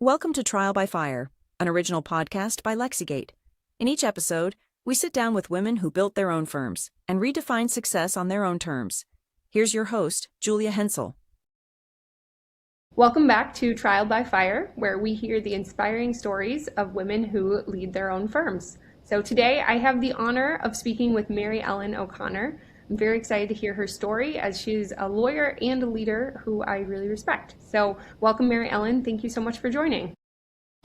Welcome to Trial by Fire, an original podcast by Lexigate. In each episode, we sit down with women who built their own firms and redefined success on their own terms. Here's your host, Julia Hensel. Welcome back to Trial by Fire, where we hear the inspiring stories of women who lead their own firms. So today I have the honor of speaking with Mary Ellen O'Connor. I'm very excited to hear her story as she's a lawyer and a leader who I really respect. So welcome, Mary Ellen. Thank you so much for joining.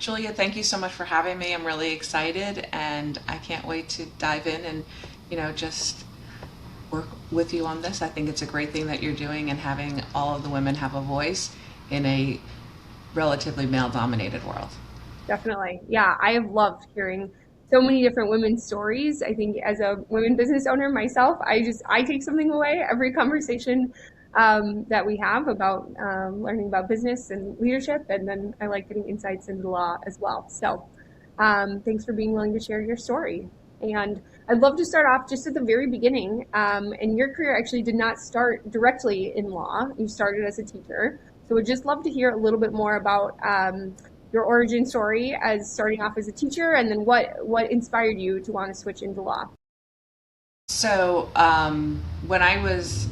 Julia, thank you so much for having me. I'm really excited and I can't wait to dive in and, just work with you on this. I think it's a great thing that you're doing and having all of the women have a voice in a relatively male-dominated world. Definitely. Yeah, I have loved hearing so many different women's stories. I think as a women business owner myself, I take something away every conversation that we have about learning about business and leadership, and then I like getting insights into the law as well. So thanks for being willing to share your story. And I'd love to start off just at the very beginning. And your career actually did not start directly in law. You started as a teacher. So we'd just love to hear a little bit more about your origin story as starting off as a teacher, and then what inspired you to want to switch into law. So when I was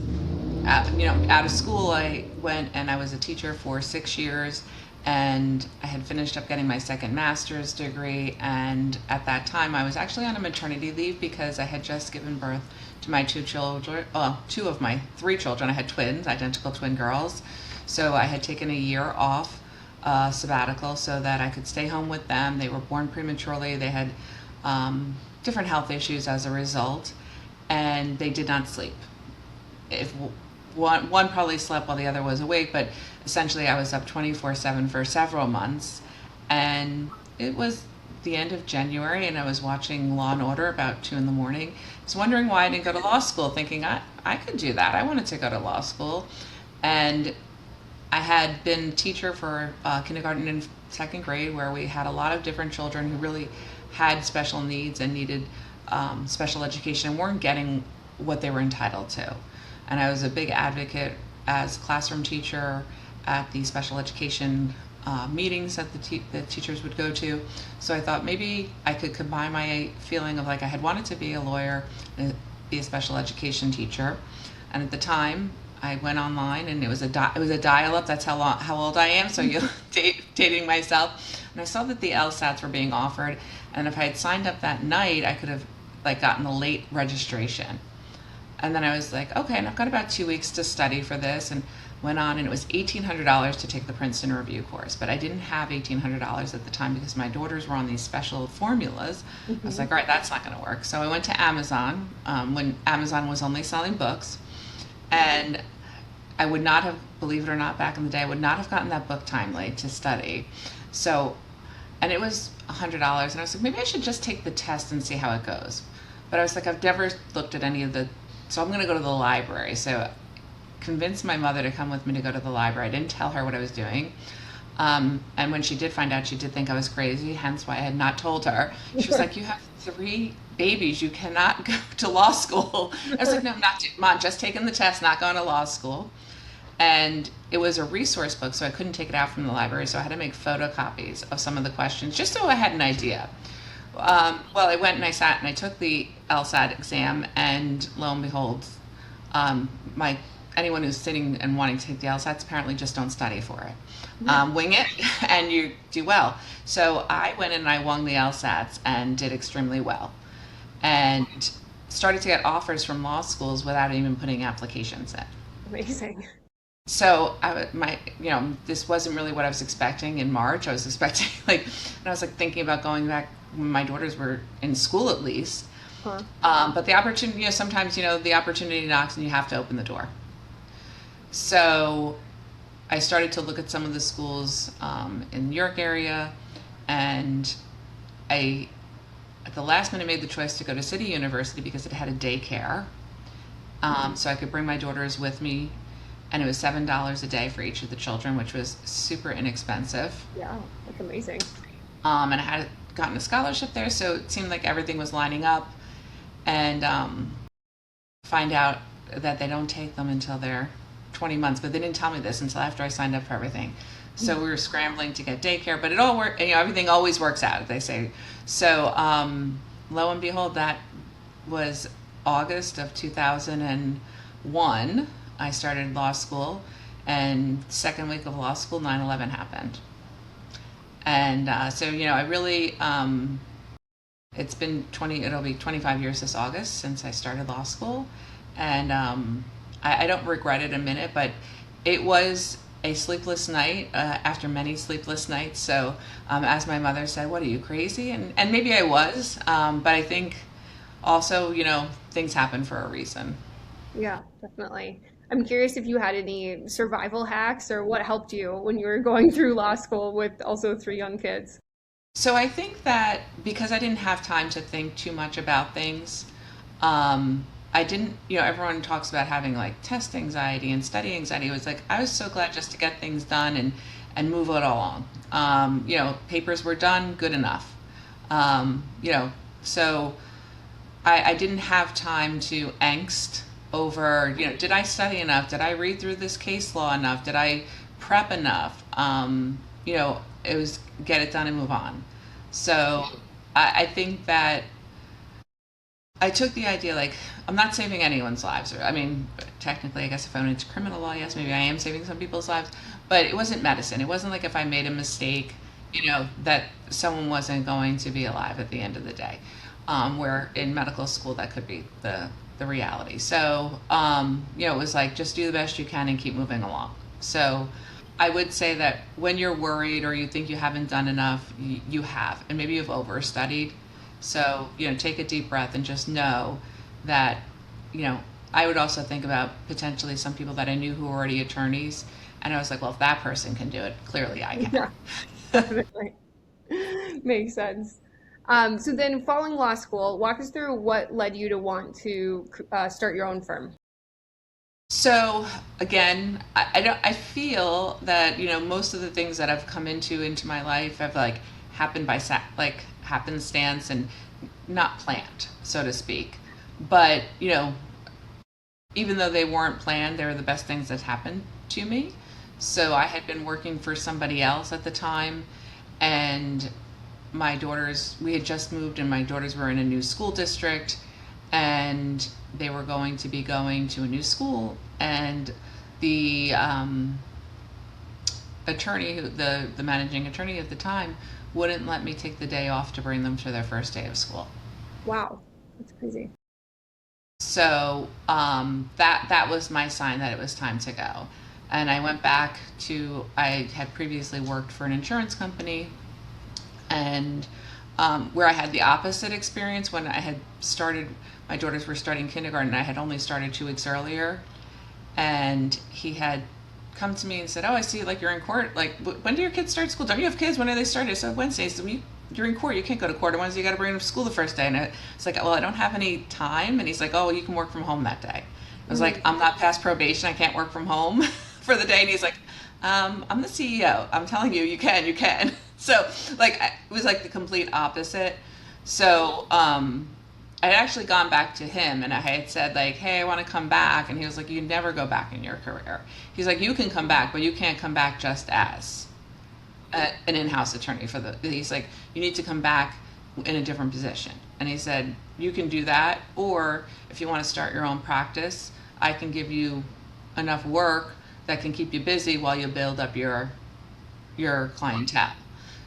out of school, I went and I was a teacher for 6 years, and I had finished up getting my second master's degree. And at that time, I was actually on a maternity leave because I had just given birth to my two of my three children. I had twins, identical twin girls. So I had taken a year off sabbatical so that I could stay home with them. They were born prematurely. They had different health issues as a result, and they did not sleep. If one probably slept while the other was awake, but essentially I was up 24/7 for several months. And it was the end of January, and I was watching Law and Order about 2 a.m. I was wondering why I didn't go to law school, thinking I could do that. I wanted to go to law school. And I had been teacher for kindergarten and second grade, where we had a lot of different children who really had special needs and needed special education and weren't getting what they were entitled to. And I was a big advocate as classroom teacher at the special education meetings that the teachers would go to. So I thought maybe I could combine my feeling of like I had wanted to be a lawyer and be a special education teacher. And at the time, I went online, and it was a dial-up. That's how old I am. So you're dating myself. And I saw that the LSATs were being offered, and if I had signed up that night, I could have gotten a late registration. And then I was like, okay, and I've got about 2 weeks to study for this, and went on, and it was $1,800 to take the Princeton review course. But I didn't have $1,800 at the time because my daughters were on these special formulas. I was like, all right, that's not going to work. So I went to Amazon when Amazon was only selling books. And I would not have, believe it or not, back in the day, I would not have gotten that book timely to study. So, and it was $100, and I was like, maybe I should just take the test and see how it goes. But I was like, I've never looked at any of so I'm going to go to the library. So convinced my mother to come with me to go to the library. I didn't tell her what I was doing. And when she did find out, she did think I was crazy, hence why I had not told her. She was like, you have 3 babies, you cannot go to law school. I was like, no, Mom, just taking the test, not going to law school. And it was a resource book, so I couldn't take it out from the library, so I had to make photocopies of some of the questions, just so I had an idea. Well, I went and I sat and I took the LSAT exam, and lo and behold, anyone who's sitting and wanting to take the LSATs apparently just don't study for it. Wing it, and you do well. So I went in and I won the LSATs and did extremely well, and started to get offers from law schools without even putting applications in. Amazing. So this wasn't really what I was expecting in March. I was expecting and I was thinking about going back when my daughters were in school at least. Huh. But the opportunity, sometimes, the opportunity knocks and you have to open the door. So I started to look at some of the schools in the New York area, and I, at the last minute, made the choice to go to City University because it had a daycare. So I could bring my daughters with me, and it was $7 a day for each of the children, which was super inexpensive. Yeah, that's amazing. And I had gotten a scholarship there, so it seemed like everything was lining up. And find out that they don't take them until they're 20 months, but they didn't tell me this until after I signed up for everything. So we were scrambling to get daycare, but it all worked. Everything always works out, they say. So lo and behold, that was August of 2001. I started law school, and second week of law school, 9/11 happened. And so, I really, it's been it'll be 25 years this August since I started law school. And I don't regret it a minute, but it was a sleepless night after many sleepless nights. So as my mother said, what are you, crazy? And maybe I was, but I think also, things happen for a reason. Yeah, definitely. I'm curious if you had any survival hacks or what helped you when you were going through law school with also 3 young kids. So I think that because I didn't have time to think too much about things, I didn't, everyone talks about having like test anxiety and study anxiety. It was like, I was so glad just to get things done and move it along. Papers were done, good enough. So I didn't have time to angst over, did I study enough? Did I read through this case law enough? Did I prep enough? It was get it done and move on. So I think that I took the idea, like, I'm not saving anyone's lives. I mean, technically, I guess if I went into criminal law, yes, maybe I am saving some people's lives. But it wasn't medicine. It wasn't like if I made a mistake, that someone wasn't going to be alive at the end of the day. Where in medical school, that could be the reality. So, it was like, just do the best you can and keep moving along. So I would say that when you're worried or you think you haven't done enough, you have, and maybe you've overstudied. So, take a deep breath and just know that, I would also think about potentially some people that I knew who were already attorneys. And I was like, well, if that person can do it, clearly I can. Yeah, definitely. Makes sense. So then following law school, walk us through what led you to want to start your own firm. So again, I feel that, most of the things that I've come into my life have like happened by happenstance and not planned, so to speak. But, even though they weren't planned, they were the best things that happened to me. So I had been working for somebody else at the time, and we had just moved, and my daughters were in a new school district, and they were going to be going to a new school, and the attorney, the managing attorney at the time, wouldn't let me take the day off to bring them to their first day of school. Wow, that's crazy. So that was my sign that it was time to go. And I went back I had previously worked for an insurance company, and where I had the opposite experience. When I had started, my daughters were starting kindergarten, and I had only started 2 weeks earlier. And he had come to me and said, oh, I see, like, you're in court. Like, when do your kids start school? Don't you have kids? When do they start? I said, Wednesdays. You're in court. You can't go to court on Wednesday. You got to bring them to school the first day. And it's like, well, I don't have any time. And he's like, oh, you can work from home that day. I was like, I'm not past probation. I can't work from home for the day. And he's like, I'm the CEO. I'm telling you, you can. So, like, it was like the complete opposite. So, I had actually gone back to him, and I had said, like, hey, I want to come back. And he was like, you never go back in your career. He's like, you can come back, but you can't come back just as an in-house attorney he's like, you need to come back in a different position. And he said, you can do that, or if you want to start your own practice, I can give you enough work that can keep you busy while you build up your clientele.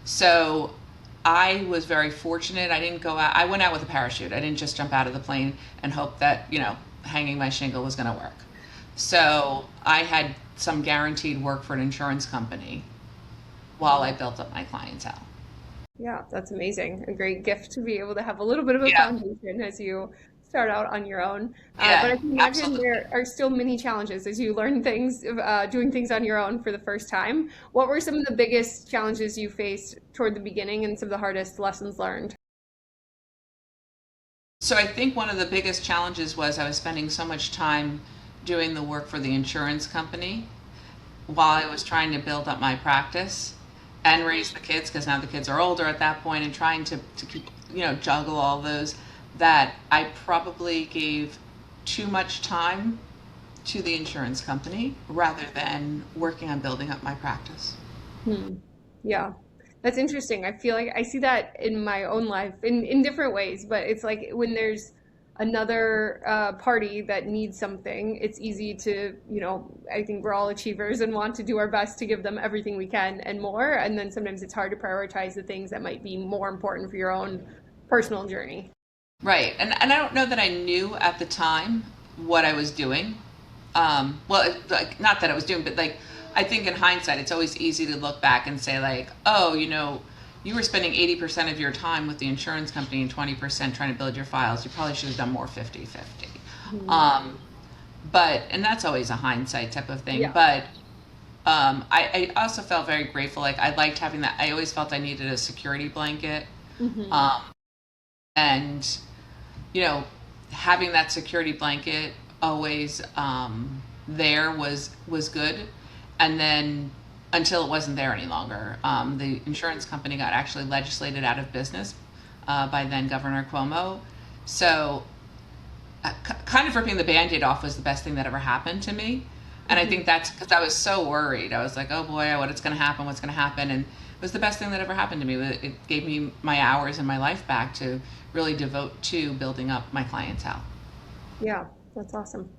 So I was very fortunate. I didn't go out. I went out with a parachute. I didn't just jump out of the plane and hope that, hanging my shingle was going to work. So I had some guaranteed work for an insurance company while I built up my clientele. Yeah, that's amazing. A great gift to be able to have a little bit of a foundation as you start out on your own. But I can imagine absolutely. there are still many challenges as you learn things, doing things on your own for the first time. What were some of the biggest challenges you faced toward the beginning and some of the hardest lessons learned? So I think one of the biggest challenges was I was spending so much time doing the work for the insurance company while I was trying to build up my practice and raise the kids, because now the kids are older at that point, and trying to keep, juggle all those, that I probably gave too much time to the insurance company rather than working on building up my practice. Hmm. Yeah, that's interesting. I feel like I see that in my own life in different ways, but it's like when there's another party that needs something, it's easy to, I think we're all achievers and want to do our best to give them everything we can and more. And then sometimes it's hard to prioritize the things that might be more important for your own personal journey. Right. And I don't know that I knew at the time what I was doing. Like, not that I was doing, but like, I think in hindsight, it's always easy to look back and say, like, oh, you were spending 80% of your time with the insurance company and 20% trying to build your files. You probably should have done more 50-50. And that's always a hindsight type of thing. Yeah. But I also felt very grateful. Like, I liked having that. I always felt I needed a security blanket. Um, and, you know, having that security blanket always there was good. And then until it wasn't there any longer, the insurance company got actually legislated out of business by then Governor Cuomo. So kind of ripping the Band-Aid off was the best thing that ever happened to me. And I think that's because I was so worried. I was like, oh boy, what's going to happen? What's going to happen? And it was the best thing that ever happened to me. It gave me my hours and my life back to really devote to building up my clientele. Yeah, that's awesome.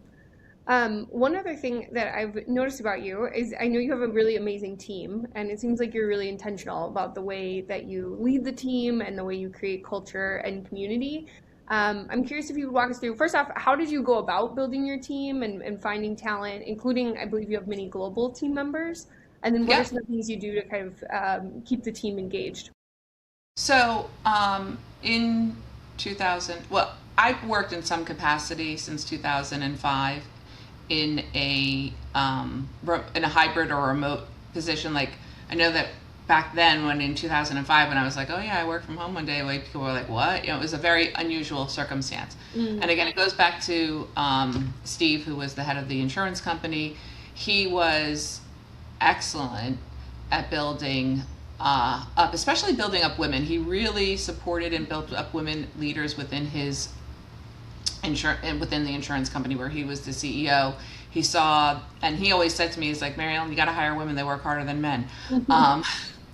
One other thing that I've noticed about you is I know you have a really amazing team, and it seems like you're really intentional about the way that you lead the team and the way you create culture and community. I'm curious if you would walk us through, first off, how did you go about building your team and finding talent, including, I believe you have many global team members? And then what are Yeah. some of the things you do to kind of keep the team engaged? So in 2000, well, I've worked in some capacity since 2005 in in a hybrid or remote position. Like, I know that back then, when in 2005, when I was like, oh yeah, I work from home one day, like, people were like, what? It was a very unusual circumstance. And again, it goes back to Steve, who was the head of the insurance company. He was excellent at building up, especially building up women. He really supported and built up women leaders within his within the insurance company where he was the CEO. He saw, and he always said to me, he's like, Mary Ellen, you got to hire women. They work harder than men.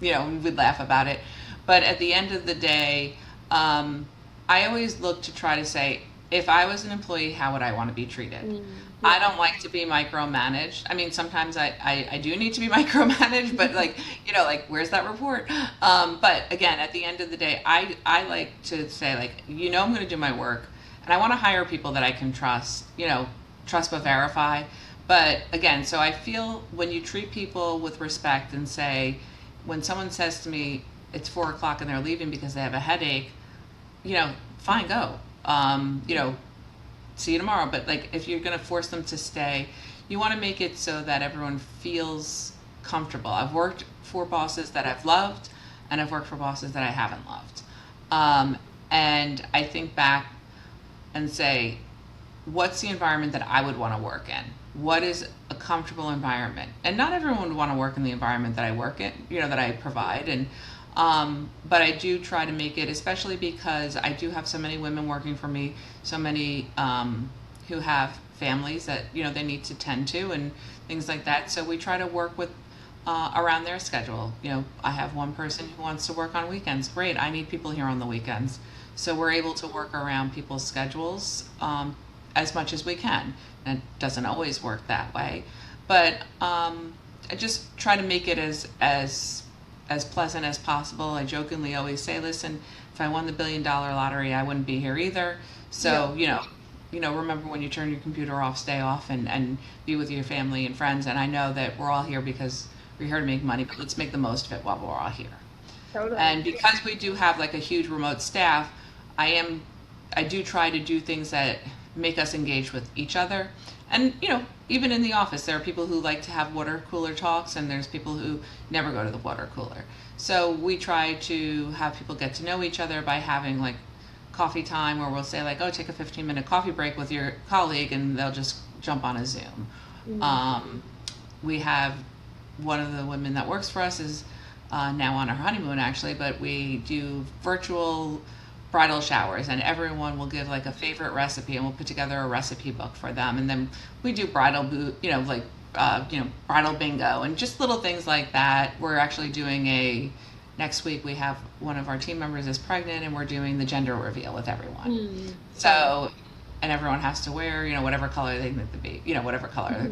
We would laugh about it. But at the end of the day, I always look to try to say, if I was an employee, how would I want to be treated? I don't like to be micromanaged. I mean, sometimes I do need to be micromanaged, but like, where's that report? But again, at the end of the day, I like to say, like, I'm going to do my work, and I want to hire people that I can trust, trust but verify. But again, so I feel when you treat people with respect and say, when someone says to me, it's 4 o'clock and they're leaving because they have a headache, fine, go. See you tomorrow. But like, if you're going to force them to stay, you want to make it so that everyone feels comfortable. I've worked for bosses that I've loved, and I've worked for bosses that I haven't loved. And I think back and say, what's the environment that I would want to work in? What is a comfortable environment? And not everyone would want to work in the environment that I work in, that I provide. And but I do try to make it, especially because I do have so many women working for me, so many who have families that they need to tend to and things like that. So we try to work with around their schedule. I have one person who wants to work on weekends. Great, I need people here on the weekends. So we're able to work around people's schedules as much as we can. And it doesn't always work that way, but I just try to make it as pleasant as possible. I jokingly always say, listen, if I won the $1 billion lottery, I wouldn't be here either. So, remember, when you turn your computer off, stay off and be with your family and friends. And I know that we're all here because we're here to make money, but let's make the most of it while we're all here. Totally. And because we do have like a huge remote staff, I do try to do things that make us engage with each other. And, even in the office, there are people who like to have water cooler talks, and there's people who never go to the water cooler. So we try to have people get to know each other by having like coffee time, where we'll say like, oh, take a 15-minute coffee break with your colleague, and they'll just jump on a Zoom. We have one of the women that works for us is now on her honeymoon, actually, but we do virtual bridal showers, and everyone will give like a favorite recipe, and we'll put together a recipe book for them. And then we do bridal like bridal bingo and just little things like that. We're actually doing next week we have one of our team members is pregnant and we're doing the gender reveal with everyone. So, and everyone has to wear, whatever color they want the baby, whatever color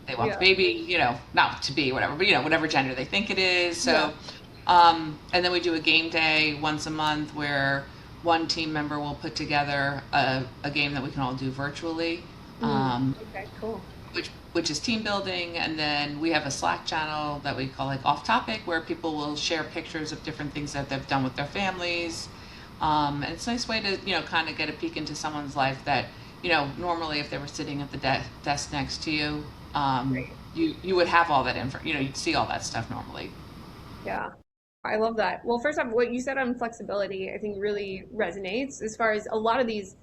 they want the baby, not to be whatever, but whatever gender they think it is. So, and then we do a game day once a month where one team member will put together a game that we can all do virtually. Okay, cool. Which is team building, and then we have a Slack channel that we call like off topic where people will share pictures of different things that they've done with their families. And it's a nice way to, kind of get a peek into someone's life that, normally if they were sitting at the desk next to you, you would have all that info, you'd see all that stuff normally. Yeah. I love that. Well, first off, what you said on flexibility, I think really resonates as far as a lot of these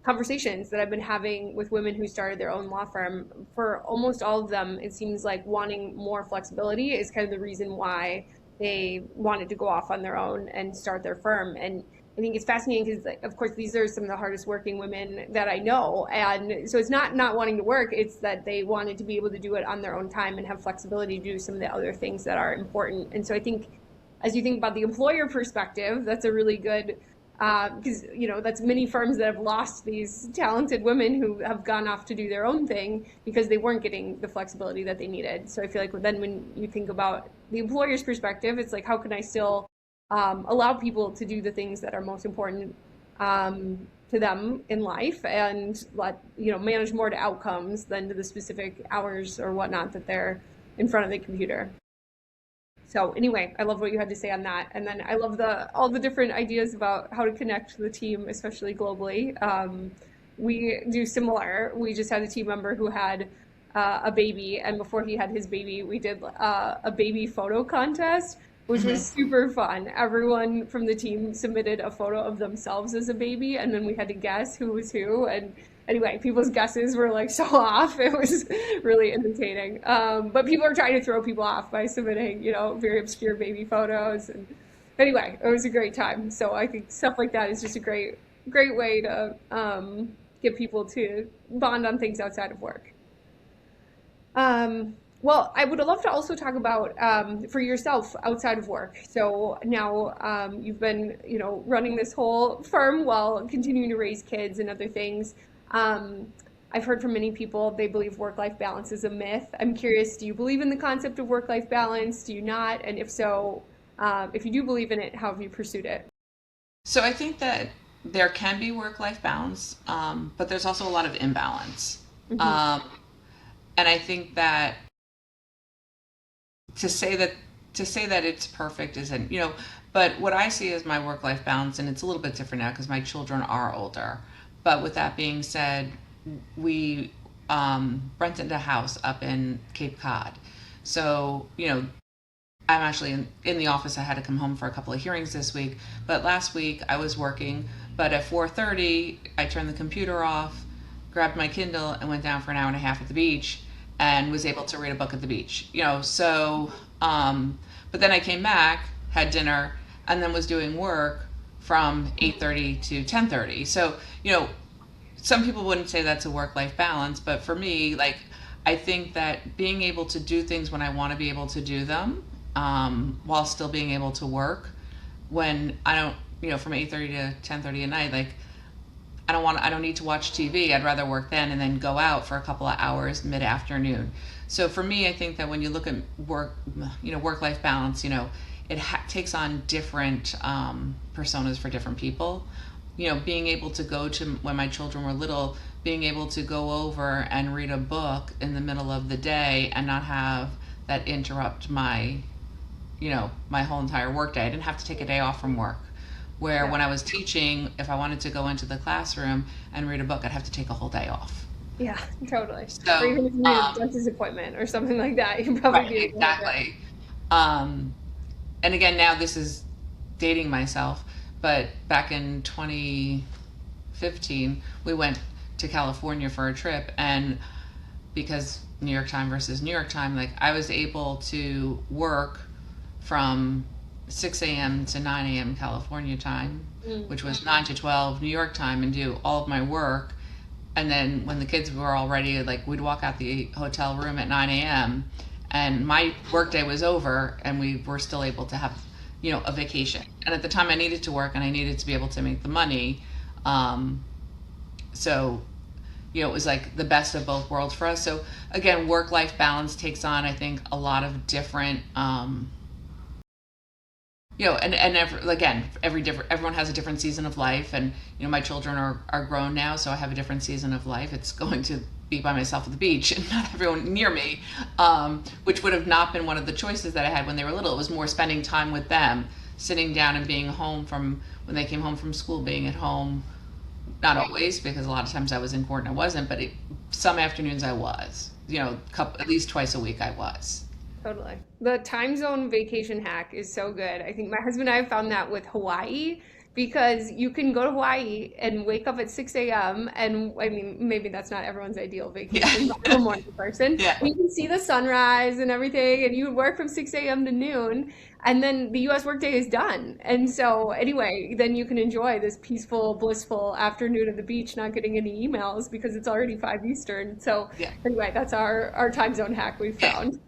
conversations that I've been having with women who started their own law firm. For almost all of them, it seems like wanting more flexibility is kind of the reason why they wanted to go off on their own and start their firm. And I think it's fascinating because, of course, these are some of the hardest working women that I know. And so it's not wanting to work, it's that they wanted to be able to do it on their own time and have flexibility to do some of the other things that are important. And so I think as you think about the employer perspective, that's a really good, because, that's many firms that have lost these talented women who have gone off to do their own thing because they weren't getting the flexibility that they needed. So I feel like then when you think about the employer's perspective, it's like, how can I still allow people to do the things that are most important to them in life and manage more to outcomes than to the specific hours or whatnot that they're in front of the computer. So anyway, I love what you had to say on that. And then I love all the different ideas about how to connect the team, especially globally. We do similar. We just had a team member who had a baby, and before he had his baby, we did a baby photo contest, which was super fun. Everyone from the team submitted a photo of themselves as a baby, and then we had to guess who was who. And anyway, people's guesses were like so off. It was really entertaining. But people are trying to throw people off by submitting, very obscure baby photos. And anyway, it was a great time. So I think stuff like that is just a great way to get people to bond on things outside of work. Well, I would love to also talk about for yourself outside of work. So now you've been, running this whole firm while continuing to raise kids and other things. I've heard from many people they believe work-life balance is a myth. I'm curious, do you believe in the concept of work-life balance? Do you not? And if so, if you do believe in it, how have you pursued it? So I think that there can be work-life balance, but there's also a lot of imbalance. And I think that to say that it's perfect isn't, but what I see as my work-life balance, and it's a little bit different now because my children are older. But with that being said, we rented a house up in Cape Cod. So, I'm actually in the office. I had to come home for a couple of hearings this week. But last week I was working, but at 4:30, I turned the computer off, grabbed my Kindle, and went down for an hour and a half at the beach and was able to read a book at the beach. So, but then I came back, had dinner, and then was doing work from 8:30 to 10:30. So, some people wouldn't say that's a work-life balance, but for me, I think that being able to do things when I want to be able to do them, while still being able to work when I don't, from 8:30 to 10:30 at night, I don't need to watch TV. I'd rather work then and then go out for a couple of hours mid-afternoon. So for me, I think that when you look at work, work-life balance, it takes on different personas for different people. Being able to go to, when my children were little, being able to go over and read a book in the middle of the day and not have that interrupt my, my whole entire work day. I didn't have to take a day off from work. Where when I was teaching, if I wanted to go into the classroom and read a book, I'd have to take a whole day off. Yeah, totally. So, or even if you need a dentist appointment or something like that, you can probably do it. Exactly. And again, now this is dating myself, but back in 2015, we went to California for a trip, and because New York time versus New York time, I was able to work from 6 a.m. to 9 a.m. California time, which was 9 to 12 New York time, and do all of my work and then when the kids were all ready, like we'd walk out the hotel room at 9 a.m. and my workday was over and we were still able to have, a vacation. And at the time I needed to work and I needed to be able to make the money. So, it was like the best of both worlds for us. So again, work-life balance takes on, I think, a lot of different, everyone has a different season of life, and my children are grown now, so I have a different season of life. It's going to be by myself at the beach and not everyone near me, which would have not been one of the choices that I had when they were little. It was more spending time with them, sitting down and being home from when they came home from school, being at home. Not always, because a lot of times I was in court and I wasn't, but some afternoons I was, at least twice a week I was. Totally. The time zone vacation hack is so good. I think my husband and I found that with Hawaii, because you can go to Hawaii and wake up at 6 a.m. And I mean, maybe that's not everyone's ideal vacation, but I'm a morning person. Yeah. And you can see the sunrise and everything, and you work from 6 a.m. to noon, and then the US workday is done. And so anyway, then you can enjoy this peaceful, blissful afternoon at the beach, not getting any emails because it's already 5 Eastern. So Yeah. anyway, that's our time zone hack we found.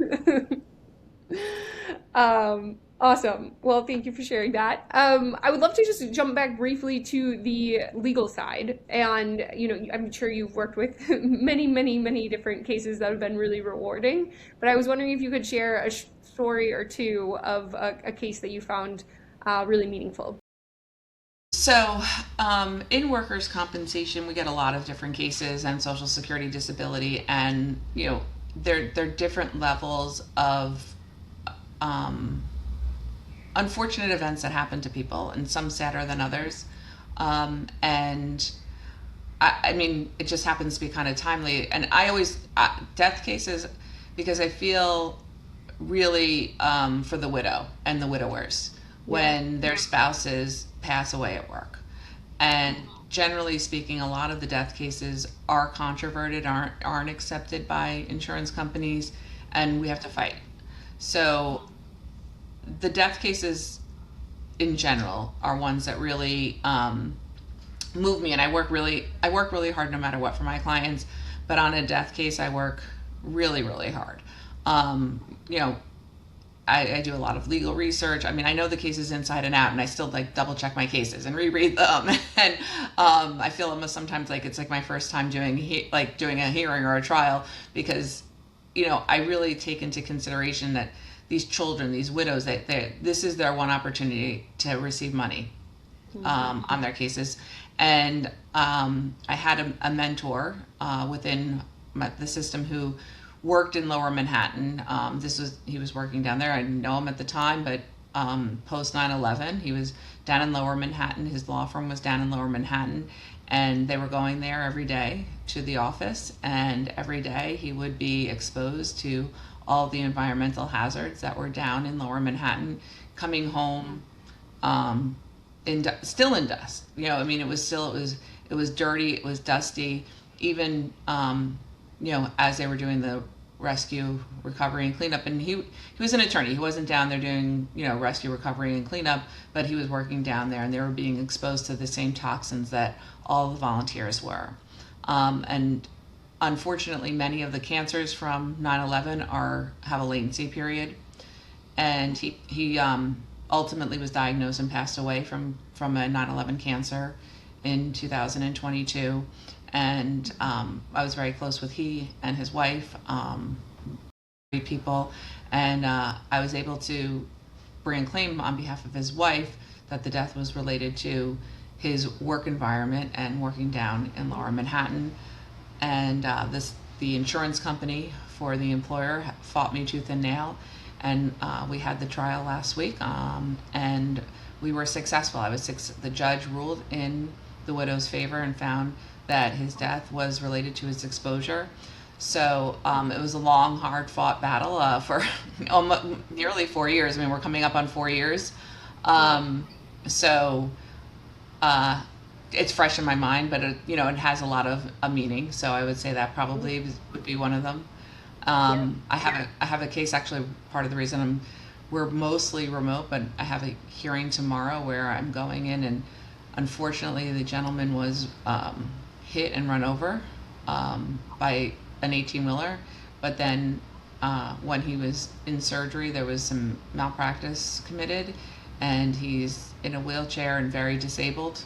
Awesome. Well, thank you for sharing that. I would love to just jump back briefly to the legal side. And, I'm sure you've worked with many, many, many different cases that have been really rewarding. But I was wondering if you could share a story or two of a case that you found really meaningful. So, in workers' compensation, we get a lot of different cases, and Social Security disability, and they're different levels of unfortunate events that happen to people, and some sadder than others. And I mean, it just happens to be kind of timely. And I always death cases, because I feel really for the widow and the widowers when their spouses pass away at work. And generally speaking, a lot of the death cases are controverted, aren't accepted by insurance companies, and we have to fight. So the death cases in general are ones that really move me, and I work really hard no matter what for my clients. But on a death case, I work really, really hard. I do a lot of legal research. I mean, I know the cases inside and out, and I still double check my cases and reread them. And I feel almost sometimes like it's like my first time doing a hearing or a trial, because I really take into consideration that these children, these widows, this is their one opportunity to receive money on their cases. And I had a mentor within the system who worked in Lower Manhattan. He was working down there. I didn't know him at the time, but post 9/11, he was down in Lower Manhattan. His law firm was down in Lower Manhattan, and they were going there every day to the office, and every day he would be exposed to all the environmental hazards that were down in Lower Manhattan, coming home still in dust. I mean, it was dirty, it was dusty, even as they were doing the rescue, recovery, and cleanup. And he was an attorney. He wasn't down there doing rescue, recovery, and cleanup, but he was working down there, and they were being exposed to the same toxins that all the volunteers were. And unfortunately, many of the cancers from 9/11 have a latency period, and he ultimately was diagnosed and passed away from a 9/11 cancer in 2022. And I was very close with he and his wife, people, and I was able to bring a claim on behalf of his wife that the death was related to his work environment and working down in Lower Manhattan. And the insurance company for the employer fought me tooth and nail, and we had the trial last week, and we were successful. The judge ruled in the widow's favor and found that his death was related to his exposure. So it was a long, hard-fought battle for almost nearly 4 years. I mean, we're coming up on 4 years. So it's fresh in my mind, but it has a lot of meaning. So I would say that probably would be one of them. I have a case, actually. Part of the reason we're mostly remote, but I have a hearing tomorrow where I'm going in, and unfortunately the gentleman was hit and run over by an 18-wheeler, but then when he was in surgery, there was some malpractice committed, and he's in a wheelchair and very disabled.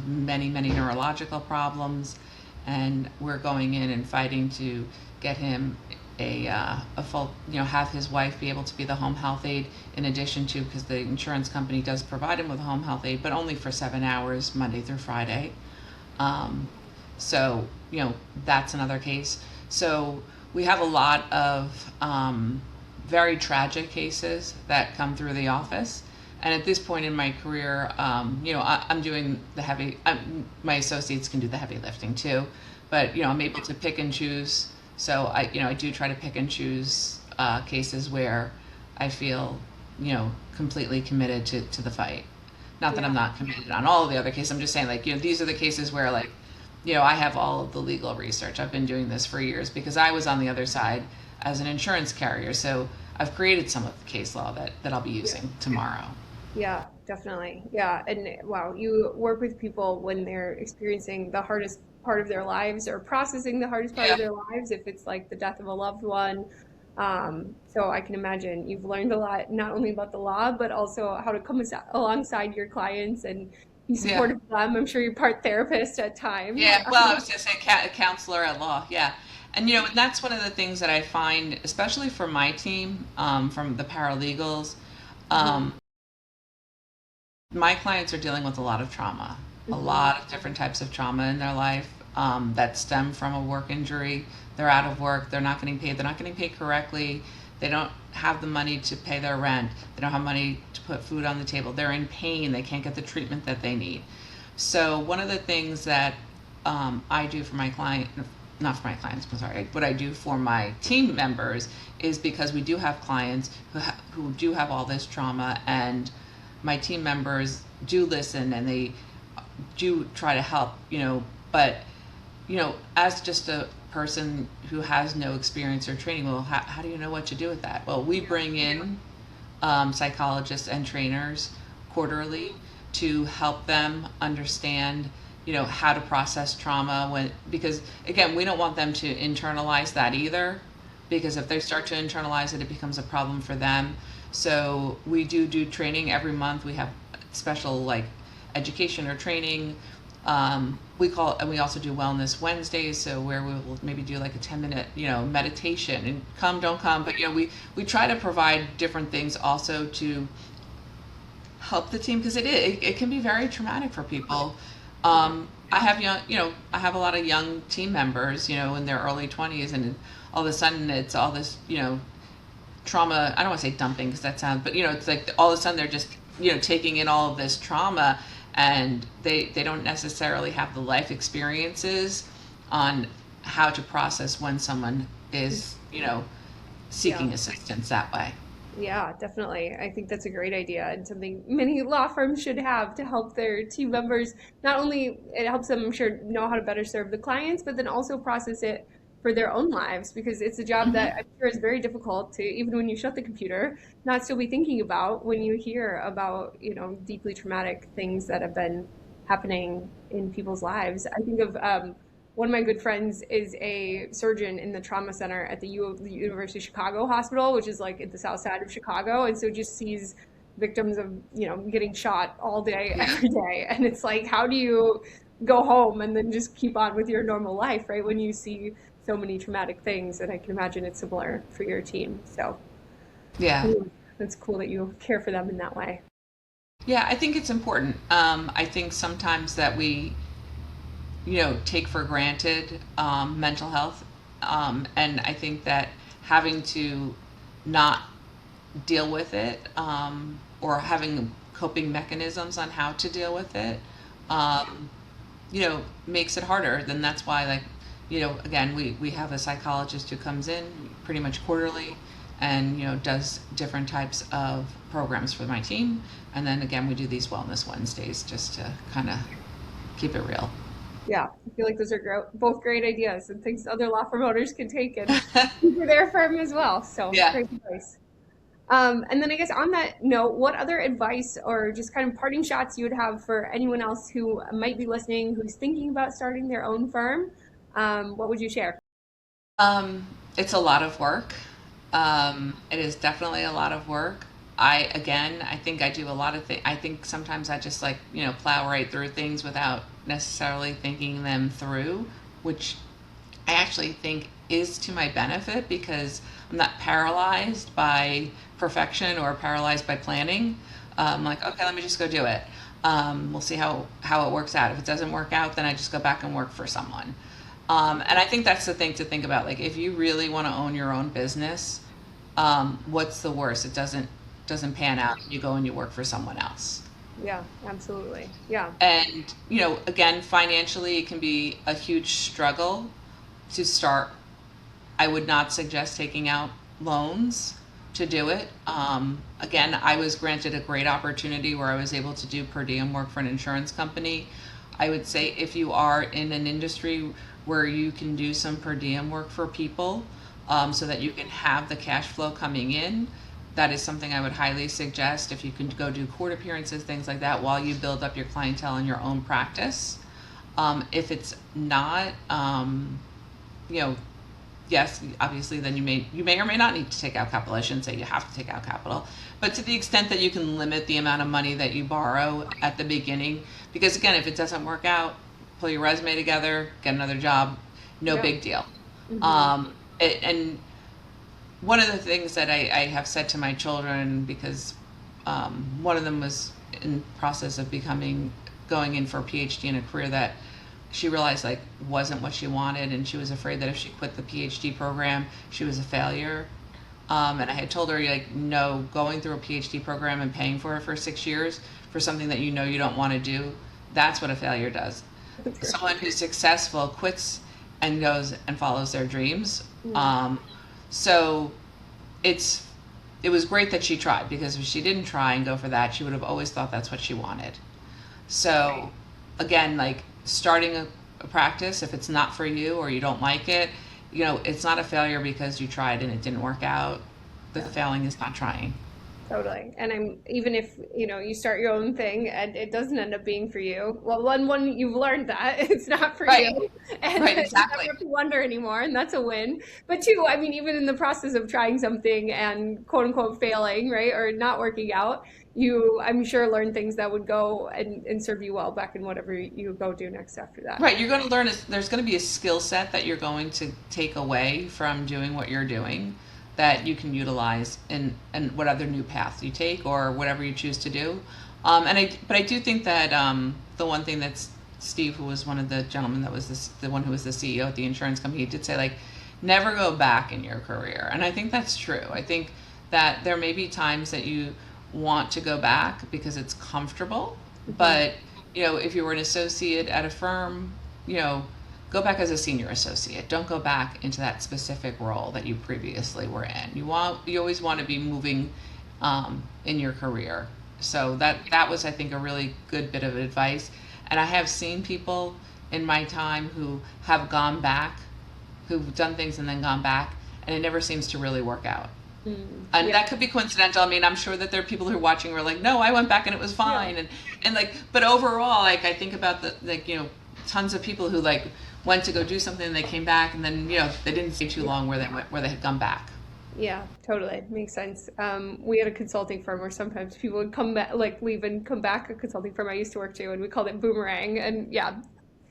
Many neurological problems, and we're going in and fighting to get him a full, have his wife be able to be the home health aide, in addition to, because the insurance company does provide him with a home health aide, but only for 7 hours, Monday through Friday. So, that's another case. So we have a lot of very tragic cases that come through the office. And at this point in my career, I'm doing the heavy, my associates can do the heavy lifting too, but, I'm able to pick and choose. So I do try to pick and choose cases where I feel, completely committed to the fight. Not that I'm not committed on all of the other cases. I'm just saying, these are the cases where, I have all of the legal research. I've been doing this for years because I was on the other side as an insurance carrier. So I've created some of the case law that I'll be using tomorrow. Yeah, definitely. Yeah. And wow, you work with people when they're experiencing the hardest part of their lives or processing the hardest part of their lives, if it's like the death of a loved one. So I can imagine you've learned a lot, not only about the law, but also how to come alongside your clients and be supportive of them. I'm sure you're part therapist at times. Yeah, well, I was going to say a counselor at law. Yeah. And, and that's one of the things that I find, especially for my team, from the paralegals. My clients are dealing with a lot of trauma, a lot of different types of trauma in their life that stem from a work injury. They're out of work. They're not getting paid. They're not getting paid correctly. They don't have the money to pay their rent. They don't have money to put food on the table. They're in pain. They can't get the treatment that they need. So one of the things that I do for my client, not for my clients, I'm sorry, what I do for my team members is, because we do have clients who do have all this trauma, and my team members do listen and they do try to help, but, as just a person who has no experience or training, well, how do you know what to do with that? Well, we bring in psychologists and trainers quarterly to help them understand, how to process trauma, because again, we don't want them to internalize that either, because if they start to internalize it, it becomes a problem for them. So we do training every month. We have special education or training. And we also do Wellness Wednesdays, so where we will maybe do a 10-minute, meditation, and come, don't come. But, we try to provide different things also to help the team, because it can be very traumatic for people. I have a lot of young team members, in their early 20s, and all of a sudden it's all this, trauma. I don't want to say dumping, because that sounds, but it's all of a sudden they're just taking in all of this trauma, and they don't necessarily have the life experiences on how to process when someone is seeking assistance that way. Yeah, definitely. I think that's a great idea, and something many law firms should have to help their team members. Not only it helps them, I'm sure, know how to better serve the clients, but then also process it for their own lives, because it's a job that I'm sure is very difficult to, even when you shut the computer, not still be thinking about when you hear about, deeply traumatic things that have been happening in people's lives. I think of one of my good friends is a surgeon in the trauma center at the University of Chicago Hospital, which is at the south side of Chicago, and so just sees victims of, getting shot all day, every day. And it's how do you go home and then just keep on with your normal life, right, when you see so many traumatic things? And I can imagine it's similar for your team. So yeah, it's cool that you care for them in that way. Yeah, I think it's important. I think sometimes that we, take for granted mental health. And I think that having to not deal with it, or having coping mechanisms on how to deal with it, makes it harder. Then that's why, again, we have a psychologist who comes in pretty much quarterly and, does different types of programs for my team. And then again, we do these Wellness Wednesdays just to kind of keep it real. Yeah, I feel like those are both great ideas and things other law firm owners can take and keep for their firm as well. So yeah. Great advice. And then I guess on that note, what other advice or just kind of parting shots you would have for anyone else who might be listening, who's thinking about starting their own firm? What would you share? It's a lot of work. It is definitely a lot of work. I think I do a lot of things. I think sometimes I just like, plow right through things without necessarily thinking them through, which I actually think is to my benefit because I'm not paralyzed by perfection or paralyzed by planning. Like, okay, let me just go do it. We'll see how it works out. If it doesn't work out, then I just go back and work for someone. And I think that's the thing to think about. Like, if you really want to own your own business, what's the worst? It doesn't pan out. You go and you work for someone else. Yeah, absolutely. Yeah. And again, financially, it can be a huge struggle to start. I would not suggest taking out loans to do it. Again, I was granted a great opportunity where I was able to do per diem work for an insurance company. I would say if you are in an industry where you can do some per diem work for people, so that you can have the cash flow coming in, that is something I would highly suggest. If you can go do court appearances, things like that, while you build up your clientele in your own practice. If it's not, yes, obviously, then you may or may not need to take out capital. I shouldn't say you have to take out capital, but to the extent that you can limit the amount of money that you borrow at the beginning, because again, if it doesn't work out, pull your resume together, get another job, no Yeah. big deal. Mm-hmm. And one of the things that I have said to my children, because one of them was in process of going in for a PhD in a career that she realized like wasn't what she wanted, and she was afraid that if she quit the PhD program, she was a failure. And I had told her, like, no, going through a PhD program and paying for it for 6 years for something that you don't want to do, that's what a failure does. Someone who's successful quits and goes and follows their dreams. So it was great that she tried, because if she didn't try and go for that, she would have always thought that's what she wanted. So again, like starting a practice, if it's not for you or you don't like it, it's not a failure because you tried and it didn't work out. The failing is not trying. Totally. And even if, you start your own thing and it doesn't end up being for you, well, one, you've learned that it's not for Right. you, and Right, you exactly. never have to wonder anymore, and that's a win. But two, I mean, even in the process of trying something and quote unquote failing, right, or not working out, I'm sure, learn things that would go and serve you well back in whatever you go do next after that. Right, you're going to learn, there's going to be a skill set that you're going to take away from doing what you're doing that you can utilize in what other new path you take or whatever you choose to do. But I do think that the one thing that's Steve, who was one of the gentlemen that was the one who was the CEO at the insurance company, he did say, like, never go back in your career. And I think that's true. I think that there may be times that you want to go back because it's comfortable, but if you were an associate at a firm, go back as a senior associate. Don't go back into that specific role that you previously were in. You always want to be moving in your career. So that was, I think, a really good bit of advice. And I have seen people in my time who have gone back, who've done things and then gone back, and it never seems to really work out. And Yeah. that could be coincidental. I mean, I'm sure that there are people who are watching who are like, no, I went back and it was fine. Yeah. And like, but overall, like, I think about tons of people who like went to go do something and they came back, and then, they didn't stay too long where they had gone back. Yeah, totally. Makes sense. We had a consulting firm where sometimes people would come back, like leave and come back, a consulting firm I used to work to, and we called it boomerang. And yeah,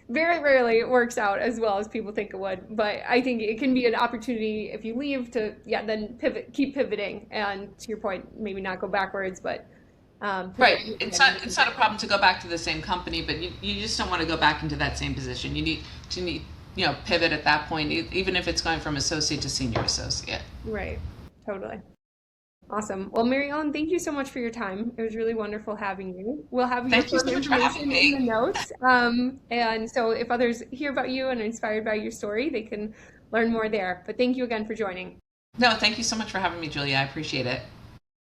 very rarely it works out as well as people think it would. But I think it can be an opportunity if you leave to, then pivot, keep pivoting. And to your point, maybe not go backwards, but pivot. Right. It's not a problem to go back to the same company, but you just don't want to go back into that same position. You need to pivot at that point, even if it's going from associate to senior associate. Right. Totally. Awesome. Well, Mary Ellen, thank you so much for your time. It was really wonderful having you. We'll have your Thank you so further much for having information in me. the notes. And so if others hear about you and are inspired by your story, they can learn more there. But thank you again for joining. No, thank you so much for having me, Julia. I appreciate it.